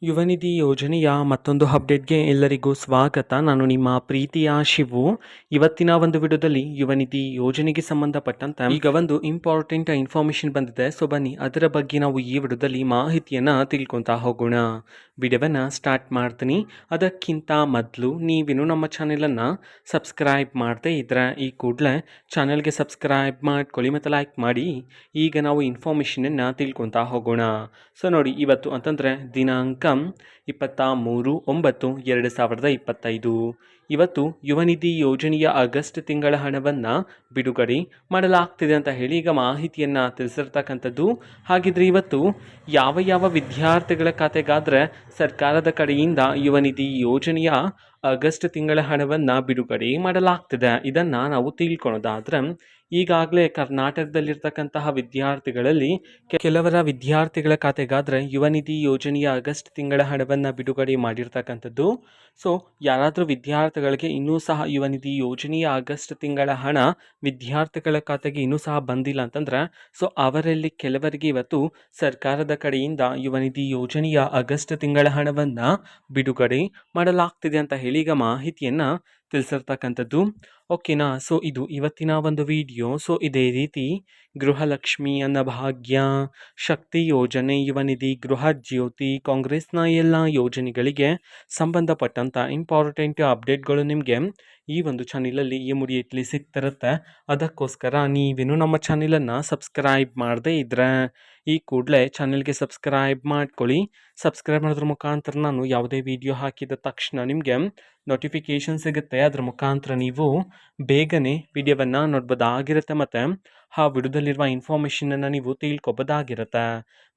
ಯುವನಿಧಿ ಯೋಜನೆಯ ಮತ್ತೊಂದು ಅಪ್ಡೇಟ್ಗೆ ಎಲ್ಲರಿಗೂ ಸ್ವಾಗತ. ನಾನು ನಿಮ್ಮ ಪ್ರೀತಿಯ ಶಿವು. ಇವತ್ತಿನ ಒಂದು ವಿಡಿಯೋದಲ್ಲಿ ಯುವನಿಧಿ ಯೋಜನೆಗೆ ಸಂಬಂಧಪಟ್ಟಂತೆ ಈಗ ಒಂದು ಇಂಪಾರ್ಟೆಂಟ್ ಇನ್ಫಾರ್ಮೇಶನ್ ಬಂದಿದೆ. ಸೊ ಬನ್ನಿ ಅದರ ಬಗ್ಗೆ ನಾವು ಈ ವಿಡಿಯೋದಲ್ಲಿ ಮಾಹಿತಿಯನ್ನು ತಿಳ್ಕೊತಾ ಹೋಗೋಣ. ವಿಡಿಯೋವನ್ನು ಸ್ಟಾರ್ಟ್ ಮಾಡ್ತೀನಿ. ಅದಕ್ಕಿಂತ ಮೊದಲು ನೀವೇನು ನಮ್ಮ ಚಾನೆಲನ್ನು ಸಬ್ಸ್ಕ್ರೈಬ್ ಮಾಡದೇ ಇದ್ರೆ ಈ ಕೂಡಲೇ ಚಾನೆಲ್ಗೆ ಸಬ್ಸ್ಕ್ರೈಬ್ ಮಾಡ್ಕೊಳ್ಳಿ ಮತ್ತು ಲೈಕ್ ಮಾಡಿ. ಈಗ ನಾವು ಇನ್ಫಾರ್ಮೇಷನನ್ನು ತಿಳ್ಕೊತಾ ಹೋಗೋಣ. ಸೊ ನೋಡಿ, ಇವತ್ತು ಅಂತಂದರೆ ದಿನಾಂಕ 23/9/2025. ಇವತ್ತು ಯುವನಿಧಿ ಯೋಜನೆಯ ಆಗಸ್ಟ್ ತಿಂಗಳ ಹಣವನ್ನು ಬಿಡುಗಡೆ ಮಾಡಲಾಗ್ತಿದೆ ಅಂತ ಹೇಳಿ ಈಗ ಮಾಹಿತಿಯನ್ನು ತಿಳಿಸಿರ್ತಕ್ಕಂಥದ್ದು. ಹಾಗಿದ್ರೆ ಇವತ್ತು ಯಾವ ಯಾವ ವಿದ್ಯಾರ್ಥಿಗಳ ಖಾತೆಗಾದರೆ ಸರ್ಕಾರದ ಕಡೆಯಿಂದ ಯುವನಿಧಿ ಯೋಜನೆಯ ಆಗಸ್ಟ್ ತಿಂಗಳ ಹಣವನ್ನು ಬಿಡುಗಡೆ ಮಾಡಲಾಗ್ತಿದೆ, ಇದನ್ನು ನಾವು ತಿಳ್ಕೊಳೋದಾದ್ರೆ ಈಗಾಗಲೇ ಕರ್ನಾಟಕದಲ್ಲಿರ್ತಕ್ಕಂತಹ ವಿದ್ಯಾರ್ಥಿಗಳಲ್ಲಿ ಕೆಲವರ ವಿದ್ಯಾರ್ಥಿಗಳ ಖಾತೆಗಾದರೆ ಯುವನಿಧಿ ಯೋಜನೆಯ ಆಗಸ್ಟ್ ತಿಂಗಳ ಹಣವನ್ನು ಬಿಡುಗಡೆ ಮಾಡಿರ್ತಕ್ಕಂಥದ್ದು. ಸೊ ಯಾರಾದರೂ ವಿದ್ಯಾರ್ಥಿಗಳಿಗೆ ಇನ್ನೂ ಸಹ ಯುವನಿಧಿ ಯೋಜನೆಯ ಆಗಸ್ಟ್ ತಿಂಗಳ ಹಣ ವಿದ್ಯಾರ್ಥಿಗಳ ಖಾತೆಗೆ ಇನ್ನೂ ಸಹ ಬಂದಿಲ್ಲ ಅಂತಂದ್ರೆ ಸೊ ಅವರಲ್ಲಿ ಕೆಲವರಿಗೆ ಇವತ್ತು ಸರ್ಕಾರದ ಕಡೆಯಿಂದ ಯುವನಿಧಿ ಯೋಜನೆಯ ಆಗಸ್ಟ್ ತಿಂಗಳ ಹಣವನ್ನು ಬಿಡುಗಡೆ ಮಾಡಲಾಗ್ತಿದೆ ಅಂತ ಹೇಳಿ ಈಗ ಮಾಹಿತಿಯನ್ನು ತಿಳಿಸಿರ್ತಕ್ಕಂಥದ್ದು. ಓಕೆನಾ. ಸೊ ಇದು ಇವತ್ತಿನ ಒಂದು ವಿಡಿಯೋ. ಸೊ ಇದೇ ರೀತಿ ಗೃಹಲಕ್ಷ್ಮಿ, ಅನ್ನಭಾಗ್ಯ, ಶಕ್ತಿ ಯೋಜನೆ, ಯುವನಿಧಿ, ಗೃಹ ಜ್ಯೋತಿ, ಕಾಂಗ್ರೆಸ್ನ ಎಲ್ಲ ಯೋಜನೆಗಳಿಗೆ ಸಂಬಂಧಪಟ್ಟಂಥ ಇಂಪಾರ್ಟೆಂಟ್ ಅಪ್ಡೇಟ್ಗಳು ನಿಮಗೆ ಈ ಒಂದು ಚಾನಲಲ್ಲಿ ಇಮಿಡಿಯೇಟ್ಲಿ ಸಿಗ್ತಿರುತ್ತೆ. ಅದಕ್ಕೋಸ್ಕರ ನೀವೇನು ನಮ್ಮ ಚಾನಲನ್ನು ಸಬ್ಸ್ಕ್ರೈಬ್ ಮಾಡದೇ ಇದ್ದರೆ ಈ ಕೂಡಲೇ ಚಾನಲ್ಗೆ ಸಬ್ಸ್ಕ್ರೈಬ್ ಮಾಡ್ಕೊಳ್ಳಿ. ಸಬ್ಸ್ಕ್ರೈಬ್ ಮಾಡೋದ್ರ ಮುಖಾಂತರ ನಾನು ಯಾವುದೇ ವಿಡಿಯೋ ಹಾಕಿದ ತಕ್ಷಣ ನಿಮಗೆ ನೋಟಿಫಿಕೇಷನ್ ಸಿಗುತ್ತೆ. ಅದರ ಮುಖಾಂತರ ನೀವು ಬೇಗನೆ ವಿಡಿಯೋವನ್ನು ನೋಡ್ಬೋದಾಗಿರುತ್ತೆ ಮತ್ತು ಆ ವಿಡಿಯೋದಲ್ಲಿರುವ ಇನ್ಫಾರ್ಮೇಷನನ್ನು ನೀವು ತಿಳ್ಕೊಬೋದಾಗಿರುತ್ತೆ.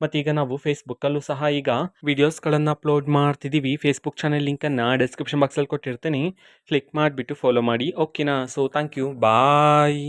ಮತ್ತು ಈಗ ನಾವು ಫೇಸ್ಬುಕ್ಕಲ್ಲೂ ಸಹ ಈಗ ವಿಡಿಯೋಸ್ಗಳನ್ನು ಅಪ್ಲೋಡ್ ಮಾಡ್ತಿದ್ದೀವಿ. ಫೇಸ್ಬುಕ್ ಚಾನಲ್ ಲಿಂಕನ್ನು ಡಿಸ್ಕ್ರಿಪ್ಷನ್ ಬಾಕ್ಸಲ್ಲಿ ಕೊಟ್ಟಿರ್ತೀನಿ, ಕ್ಲಿಕ್ ಮಾಡಿಬಿಟ್ಟು ಫಾಲೋ ಮಾಡಿ. ಓಕೆನಾ. So thank you, bye.